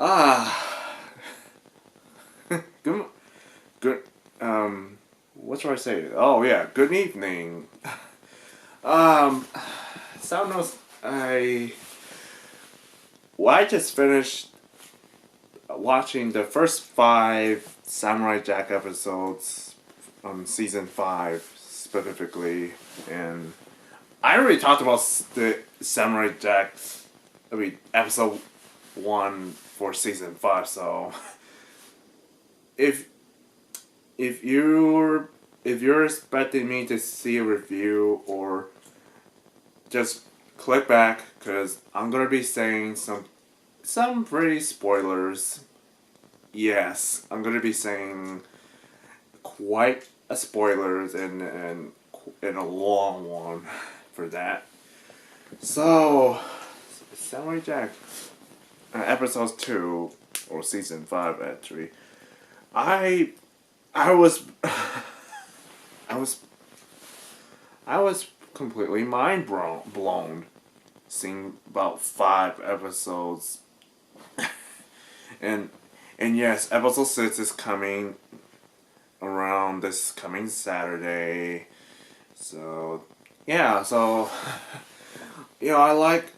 Ah, good, good. What should I say? Oh yeah, good evening. Um, Sound knows I just finished watching the first five Samurai Jack episodes, season five specifically, and I already talked about the Samurai Jack. I mean, episode one for season five. So if if you're if you're expecting me to see a review, or just click back, because I'm gonna be saying some pretty spoilers. Yes, I'm gonna be saying quite a spoilers, and a long one for that. So, Samurai Jack, episode two or season five actually. I I was I was I was completely blown seeing about five episodes, and yes, episode six is coming around this coming Saturday. So yeah, so I like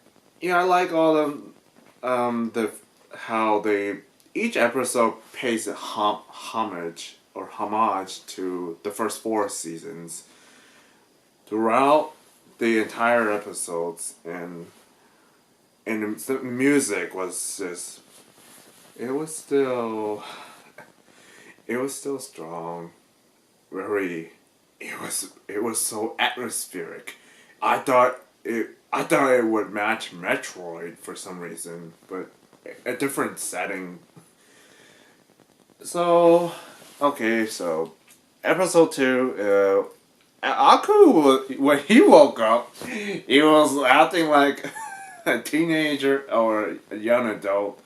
all the how they each episode pays a homage to the first four seasons throughout the entire episodes, and the music was just it was still it was still strong, very it was so atmospheric. I thought it would match Metroid for some reason, but a different setting. So okay, so episode two. Aku, when he woke up, he was acting like a teenager or a young adult.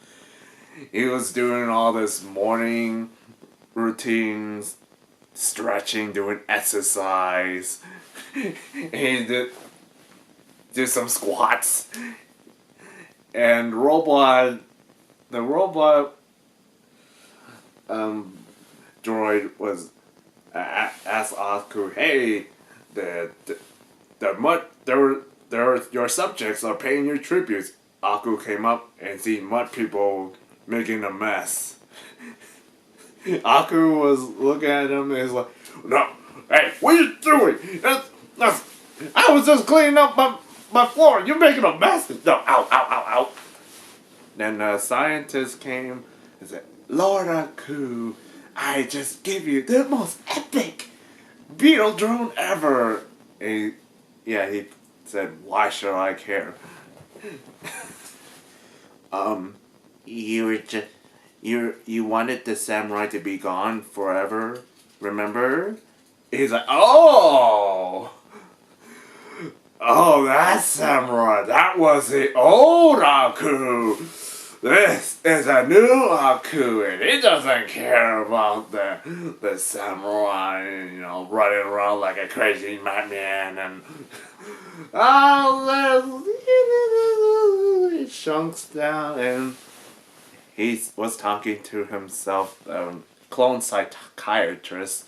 He was doing all this morning routines, stretching, doing exercise. He did some squats, and the robot um, droid was asked Aku, "Hey, the mud there your subjects are paying you tributes." Aku came up and see mud people making a mess. Aku was looking at him and he's like, "No, hey, what are you doing? That's, I was just cleaning up my floor. You're making a mess." No, ow, ow, ow, ow. Then the scientist came and said, "Lord Aku, I just give you the most epic beetle drone ever." And he said, "Why should I care?" You were just you wanted the samurai to be gone forever, remember? He's like, oh, that samurai, that was the old Aku. This is a new Aku, and he doesn't care about the samurai, running around like a crazy madman, and he chunks down, and he was talking to himself. Clone psychiatrist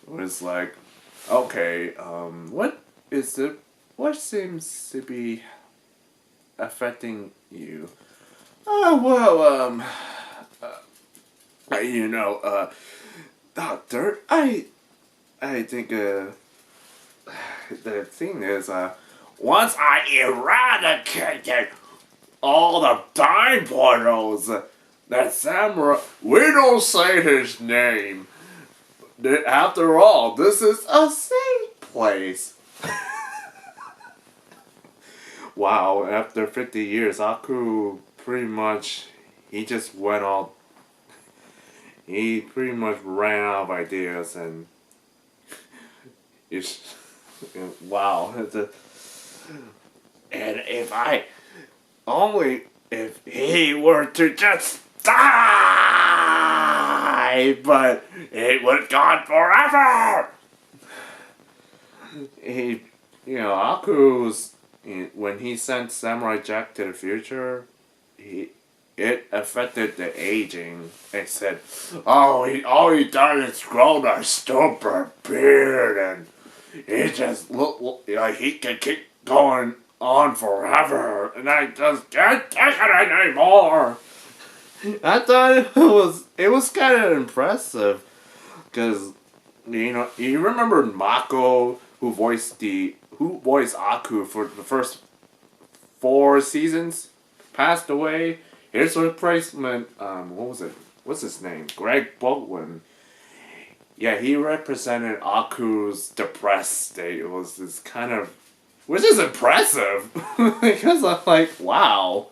was like, "Okay, what is it? What seems to be affecting you?" Oh well, doctor, I think the thing is, once I eradicated all the time portals, that samurai, we don't say his name. After all, this is a safe place. Wow, after 50 years, Aku pretty much, he just went all, he pretty much ran out of ideas, and it's, wow. And if he were to just die, but it would gone forever. Aku's, when he sent Samurai Jack to the future, it affected the aging. It said, "Oh, all he done is grown a stupid beard, and he just look like he can keep going on forever, and I just can't take it anymore." I thought it was kind of impressive, because you remember Mako, who voiced Aku for the first 4 seasons, passed away. His replacement, what was it? What's his name? Greg Baldwin. Yeah, he represented Aku's depressed state. It was this kind of, which is impressive, because I'm like, wow.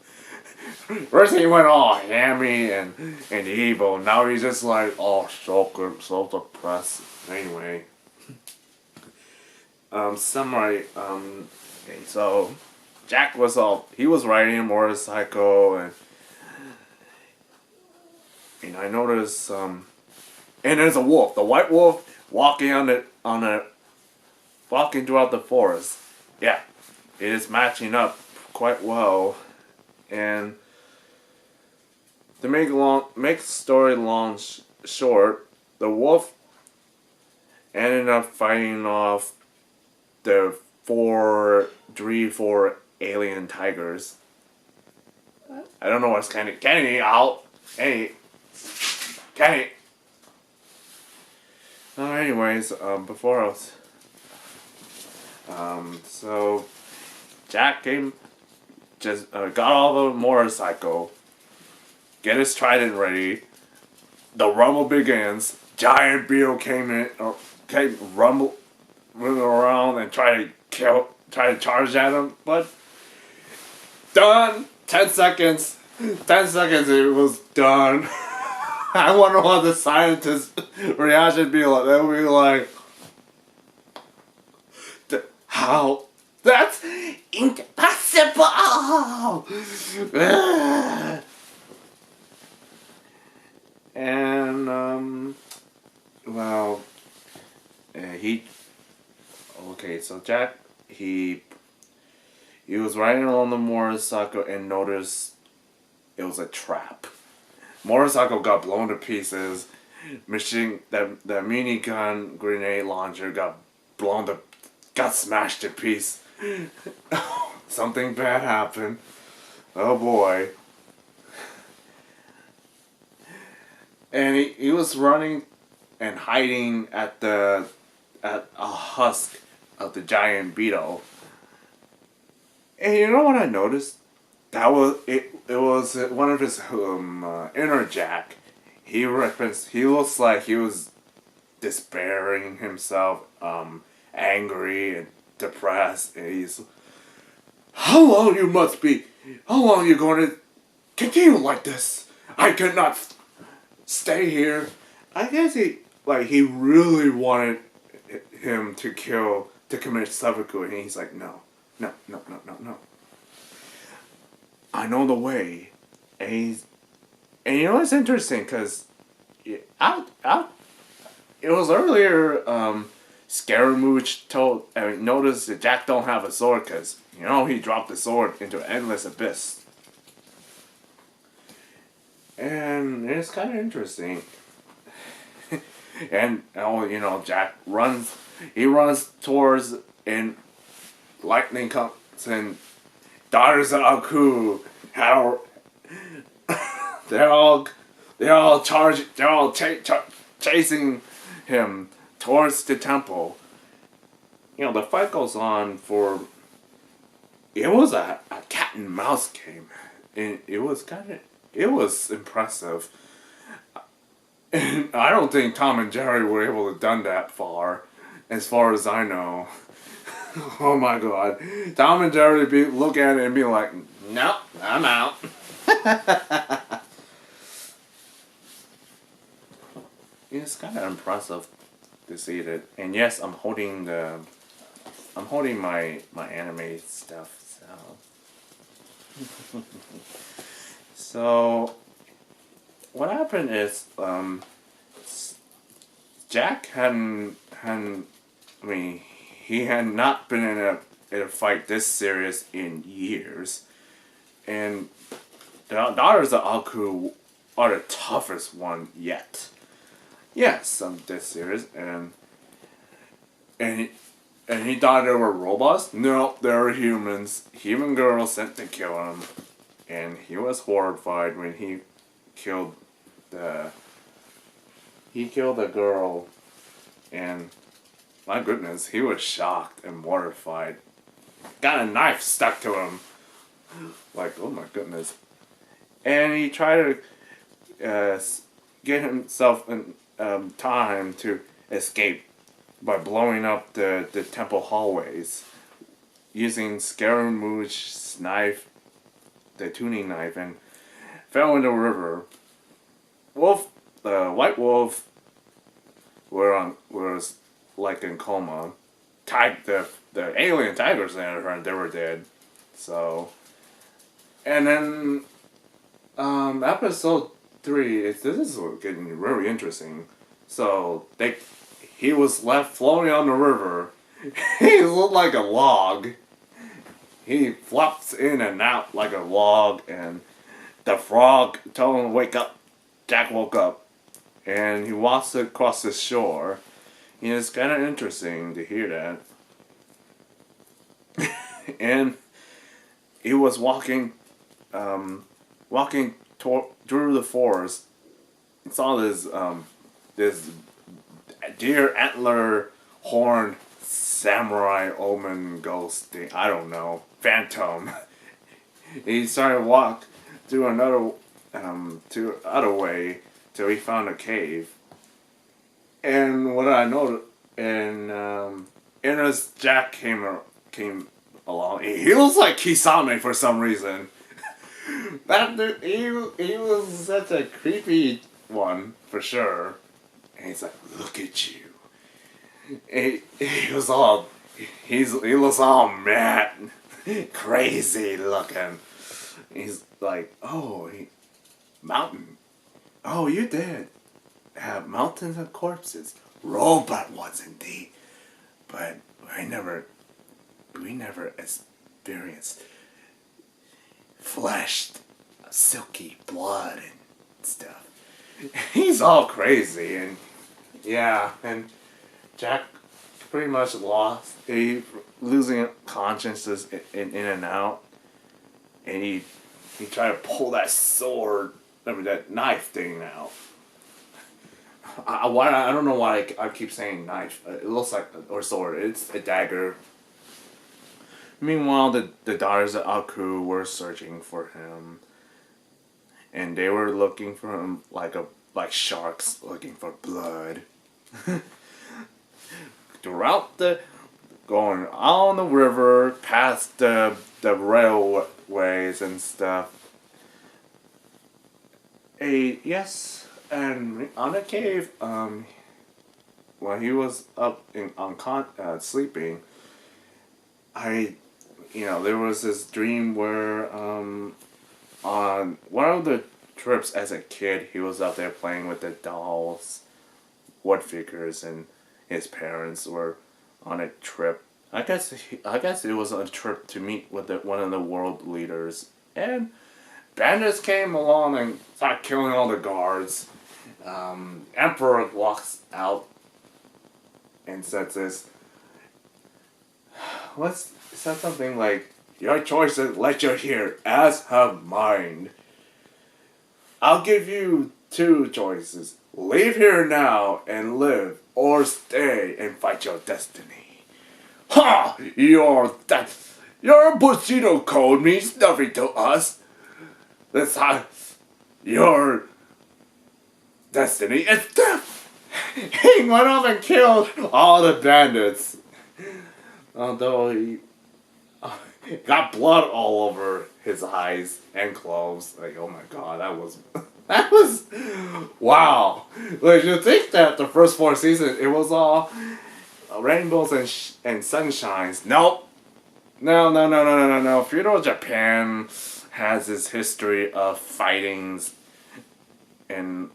First he went all hammy and evil. Now he's just like, oh, so depressed. Anyway, summary. Okay, so Jack he was riding a motorcycle, and I noticed and there's a wolf, the white wolf, walking throughout the forest. Yeah, it is matching up quite well, and to make the story short, the wolf ended up fighting off the four alien tigers. I don't know what's Kenny out. Kenny. Anyways, before else, so Jack got all the motorcycle, get his trident ready. The rumble begins. Giant beetle came running around and try to charge at him, but done. 10 seconds. 10 seconds. It was done. I wonder what the scientists' reaction be like. They'll be like, "How? That's impossible!" And well, so Jack, he was riding along the motorcycle and noticed it was a trap. Motorcycle got blown to pieces. The minigun grenade launcher got smashed to pieces. Something bad happened. Oh boy. And he was running and hiding at a husk of the giant beetle. And you know what I noticed? That was it. It was one of his inner Jack. He looks like he was despairing himself, angry and depressed. And he's, how long you going to continue like this? I cannot stay here. I guess he really wanted him to commit seppuku, and he's like, no. I know the way, and you know it's interesting because it was earlier. Scaramouche noticed that Jack don't have a sword because he dropped the sword into an endless abyss, and it's kind of interesting. And Jack runs. He runs towards, and lightning comes and daughters of Aku. They're all chasing him towards the temple. The fight goes on for. It was a cat and mouse game, and it was impressive. And I don't think Tom and Jerry were able to have done that far as I know. Oh my god. Tom and Jerry look at it and be like, nope, I'm out. It's kind of impressive to see that. And yes, I'm holding my anime stuff, so what happened is, Jack he had not been in a fight this serious in years, and daughters of Aku are the toughest one yet. Yes, this series, and he, and he thought they were robots. No, they were humans. Human girls sent to kill him, and he was horrified when killed the he killed the girl, and my goodness, he was shocked and mortified. Got a knife stuck to him. Like, oh my goodness. And he tried to get himself in time to escape by blowing up the temple hallways using Scaramouche's knife, the tuning knife, and fell in the river. White Wolf was like in coma. The alien tigers and they were dead. So, and then episode 3 this is getting very interesting. So he was left floating on the river. He looked like a log. He flops in and out like a log, and the frog told him to wake up. Jack woke up, and he walks across the shore. It's kind of interesting to hear that. And he was walking through the forest. He saw this deer antler horned samurai omen ghost thing. I don't know, phantom. He started to walk through to other way till he found a cave. And what I noticed, and as Jack came along, he looks like Kisame for some reason. That dude, he was such a creepy one for sure. And he's like, look at you. He looks all mad, crazy looking. He's like, mountain. Oh, you did have mountains of corpses, robot ones indeed, but we never experienced flesh, silky blood and stuff. He's all crazy, and yeah, and Jack pretty much losing consciousness in and out, and he tried to pull that sword, that knife thing out. I don't know why I keep saying knife. It looks like or sword. It's a dagger. Meanwhile, the daughters of Aku were searching for him, and they were looking for him like sharks looking for blood. Throughout going on the river, past the railways and stuff. And on the cave, when he was up sleeping, there was this dream where on one of the trips as a kid, he was out there playing with the dolls, wood figures, and his parents were on a trip. I guess it was a trip to meet with one of the world leaders, and bandits came along and started killing all the guards. Emperor walks out and says something like, "Your choices let you here, as have mine. I'll give you 2 choices. Leave here now and live, or stay and fight your destiny." Ha! Your Bushido code means nothing to us. Your destiny is death. He went off and killed all the bandits. Although he got blood all over his eyes and clothes. Like, oh my god, that was wow. Like, you think that the first 4 seasons it was all rainbows and sunshines. Nope. No. Feudal Japan has this history of fightings and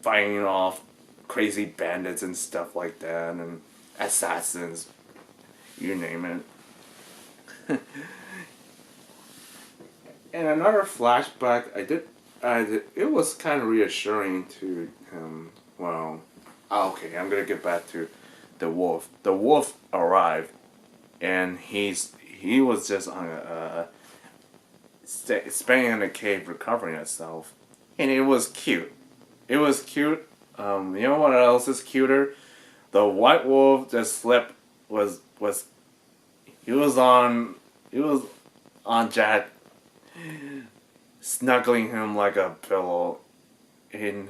fighting off crazy bandits and stuff like that, and assassins, you name it. And another flashback, it was kind of reassuring to him. Well, okay, I'm gonna get back to the wolf. The wolf arrived, and he was just on staying in a cave recovering itself, and it was cute. It was cute. You know what else is cuter? The white wolf just slept was he was on he was on Jack, snuggling him like a pillow, and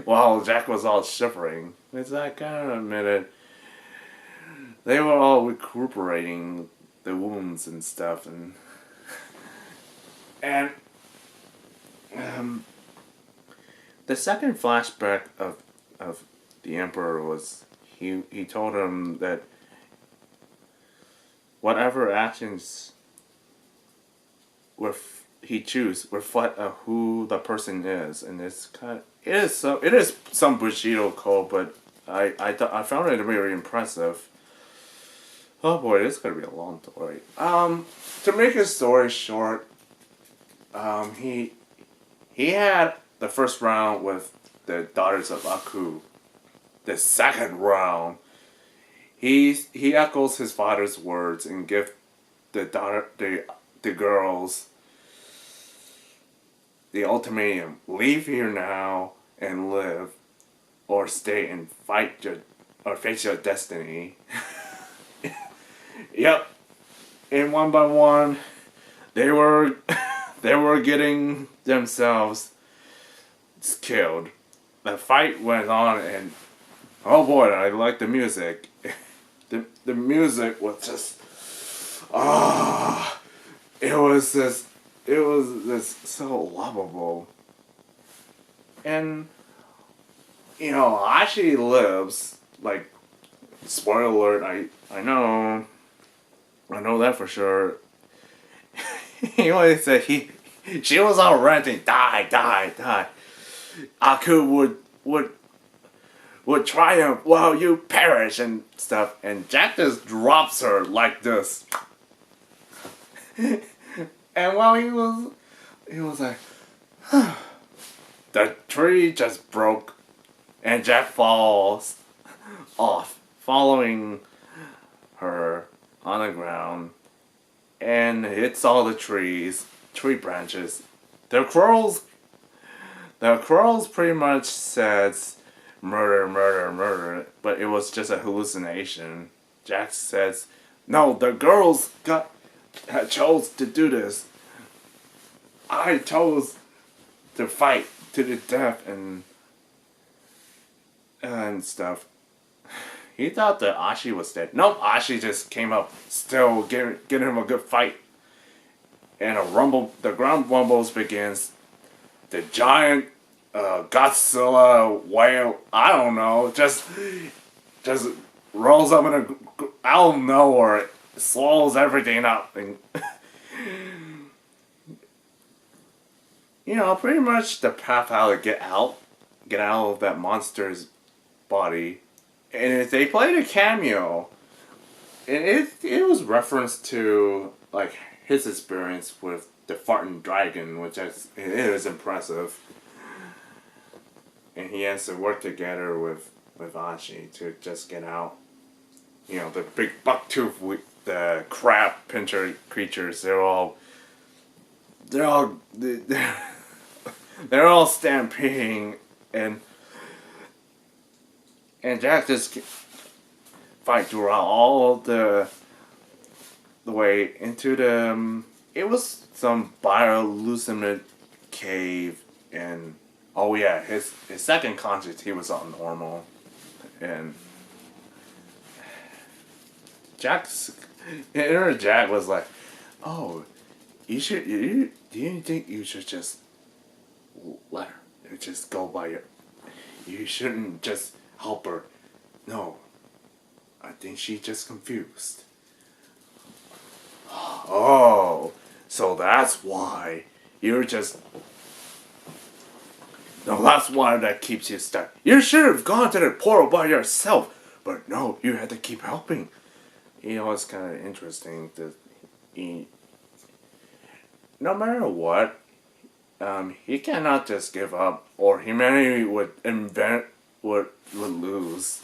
while Jack was all shivering. It's that kind of a minute. They were all recuperating the wounds and stuff, and the second flashback of the Emperor was he told him that whatever actions he choose reflect who the person is, and it is some Bushido code, but I found it very impressive. Oh boy, this is gonna be a long story. To make his story short, he had the first round with the daughters of Aku. The second round, he echoes his father's words and gives the girls the ultimatum: leave here now and live, or stay and face your destiny. Yep. And one by one, they were they were getting themselves killed. The fight went on, and oh boy, I like the music. The music was just it was just so lovable. And Ashi lives, like, spoiler alert, I know that for sure. He always said she was all ranting, die, die, die. Aku would triumph while you perish and stuff, and Jack just drops her like this. And while he was like, the tree just broke, and Jack falls off, following her on the ground, and hits all the tree branches. The crows pretty much says murder, murder, murder, but it was just a hallucination. Jack says, no, the girls chose to do this. I chose to fight to the death and stuff. He thought that Ashi was dead. Nope, Ashi just came up, still getting him a good fight. And the ground rumbles begins. The giant Godzilla whale, I don't know, just rolls up out of nowhere, swallows everything up, and pretty much the path how to get out of that monster's body. And if they played a cameo, and it was referenced to, like, his experience with the farting dragon, which it is impressive. And he has to work together with Ashi to just get out. The big bucktooth, the crab pincher creatures, they're all stampeding, and Jack just fight throughout all the way into it was some bioluminescent cave, and oh yeah, his second conscience, he was on normal, and Jack was like, oh, do you think you should just let her just go by you shouldn't just help her. No, I think she's just confused. Oh, so that's why you're just... No, that's why that keeps you stuck. You should have gone to the portal by yourself, but no, you had to keep helping. It's kind of interesting that no matter what, he cannot just give up, or humanity would lose.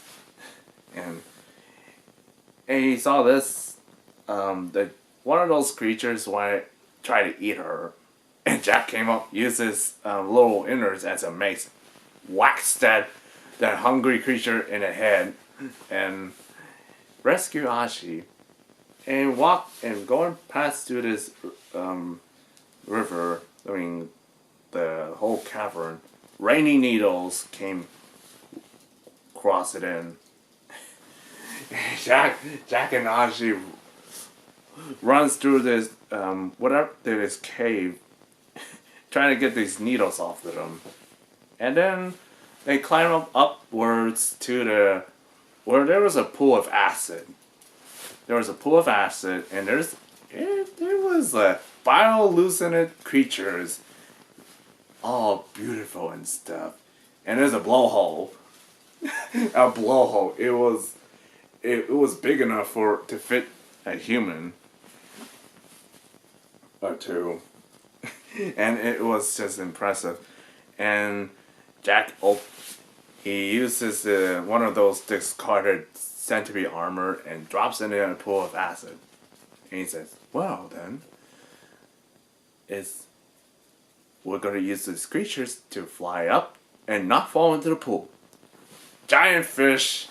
And he saw this, that one of those creatures wanted try to eat her, and Jack came up, used his little innards as a mace, whacks that hungry creature in the head, and rescue Ashi, and going past through this river. I mean, the whole cavern. Rainy needles came across it in. Jack and Ashi runs through this this cave, trying to get these needles off of them, and then they climb upwards to where there was a pool of acid. There was a pool of acid, and there was bioluminescent creatures, all beautiful and stuff. And there's a blowhole. A blowhole. It was big enough to fit a human or two. And it was just impressive. And Jack, he uses one of those discarded centipede armor and drops it in a pool of acid. And he says, well then, we're going to use these creatures to fly up and not fall into the pool. Giant fish,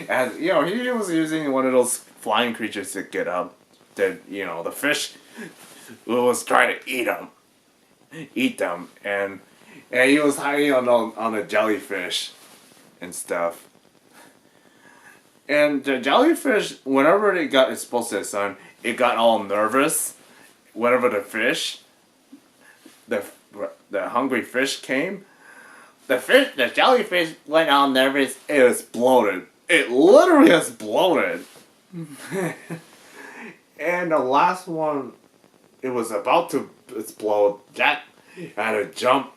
as he was using one of those flying creatures to get up. The fish was trying to eat them, and he was hiding on a jellyfish and stuff. And the jellyfish, whenever it got exposed to the sun, it got all nervous. Whenever the hungry fish came, the jellyfish went all nervous. It exploded. It literally exploded. And the last one, it was about to explode. Jack had to jump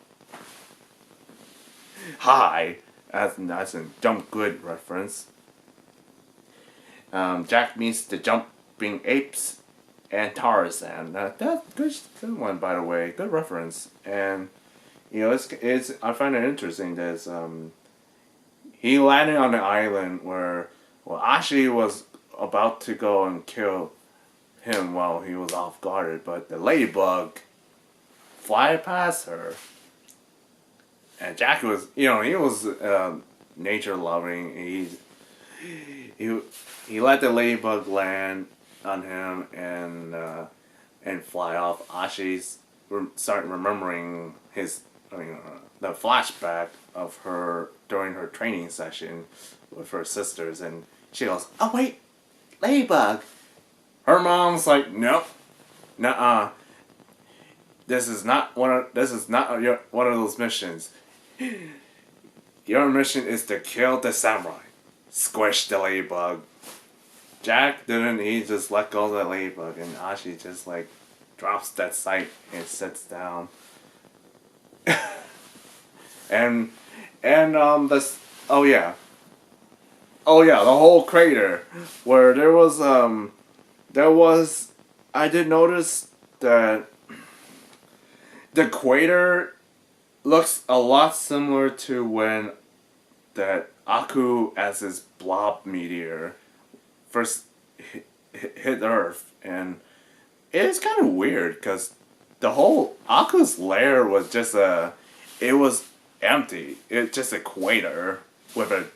high. That's a jump good reference. Jack meets the jumping apes and Tarzan. That's good one, by the way. Good reference. And it's I find it interesting that he landed on the island where Ashi was about to go and kill him while he was off guarded, but the ladybug fly past her. And Jack was, he was nature loving. He let the ladybug land on him and fly off. Ashi's start remembering the flashback of her during her training session with her sisters, and she goes, "Oh wait, ladybug." Her mom's like, "Nope, nuh-uh. This is not one of those missions. Your mission is to kill the samurai." Squish the ladybug. Jack didn't. He just let go of the ladybug, and Ashi just drops that sight and sits down. and this. Oh yeah, the whole crater where there was I did notice that the crater looks a lot similar to when that Aku as his blob meteor first hit Earth, and it's kind of weird because the whole Aku's lair was it was empty. It's just a crater with an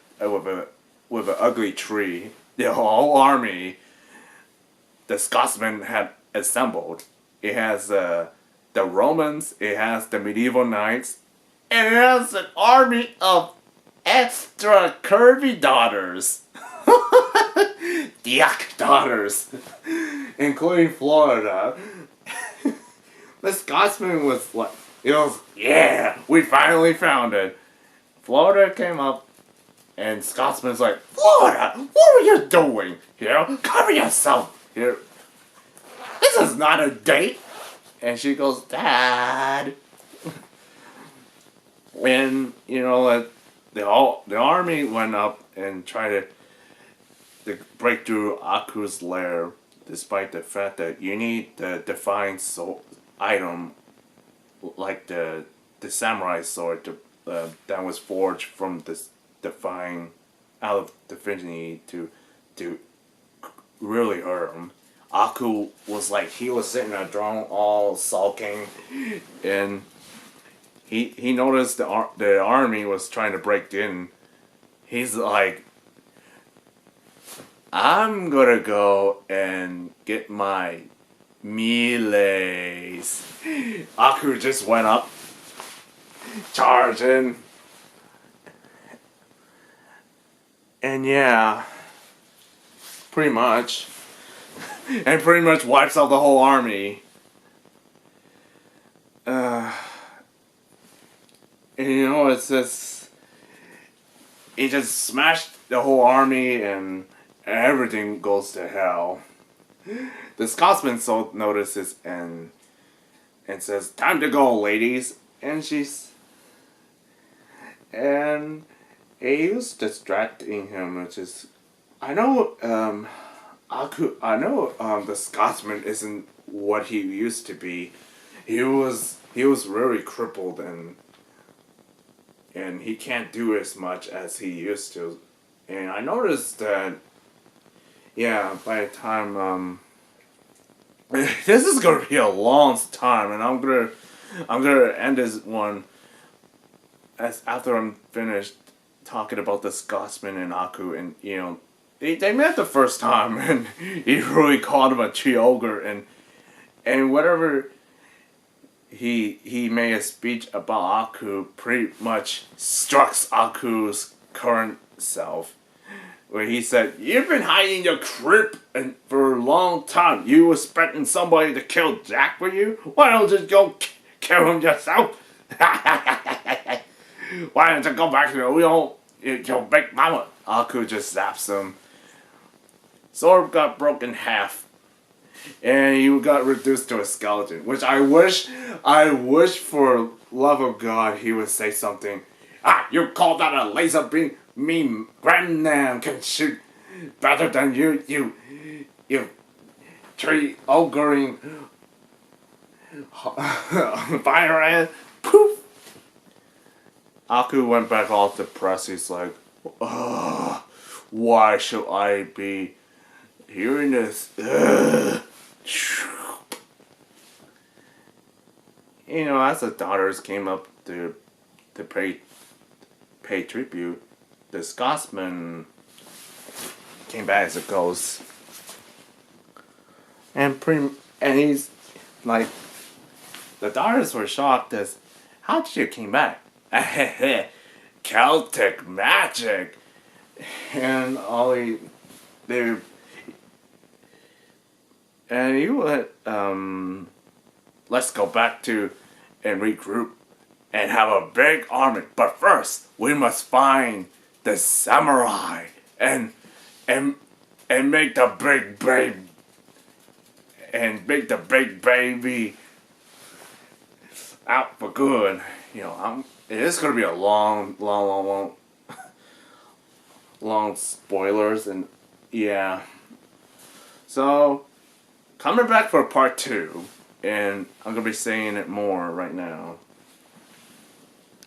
ugly tree. The whole army the Scotsman had assembled. It has the Romans. It has the medieval knights, and it has an army of extra curvy daughters. Yuck daughters. Including Florida. The Scotsman was like, yeah, we finally found it. Florida came up, and Scotsman's like, Florida, what are you doing? Cover yourself. This is not a date. And she goes, Dad. When, the army went up and tried to break through Aku's lair, despite the fact that you need the divine soul, item, like the samurai sword that was forged from this divine out of divinity to really hurt him. Aku was like, he was sitting on a throne all sulking, and he noticed the army was trying to break in. He's like, I'm gonna go and get my melees. Aku just went up, charging. And yeah, pretty much. And pretty much wipes out the whole army. And you know, it's just... He just smashed the whole army and everything goes to hell. The Scotsman so notices and says, "Time to go, ladies." And he was distracting him, which is... I know, the Scotsman isn't what he used to be. He was really crippled and he can't do as much as he used to. And I noticed that, yeah, by the time this is gonna be a long time, and I'm gonna end this one as after I'm finished talking about the Scotsman and Aku, and you know, they met the first time, and he really called him a tree ogre, and whatever he made a speech about Aku pretty much struck Aku's current self, where he said, "You've been hiding your crib for a long time. You expecting somebody to kill Jack for you? Why don't you go kill him yourself? Why don't you go back to your big mama?" Aku just zaps him. Sword got broken in half, and he got reduced to a skeleton. Which I wish for love of God he would say something. "Ah, you call that a laser beam? Me Grandnam can shoot better than you tree ogering fire and poof." Aku went back all depressed. He's like, "Ugh, why should I be hearing this?" Ugh. You know, as the daughters came up to pay tribute, the Scotsman came back as a ghost, and he's like, the daughters were shocked as, "How did you came back?" "Celtic magic," and he went, "Let's go back to and regroup and have a big army. But first, we must find the samurai and make the big baby out for good." You know, it is gonna be a long spoilers, and yeah. So, coming back for part 2, and I'm gonna be saying it more right now.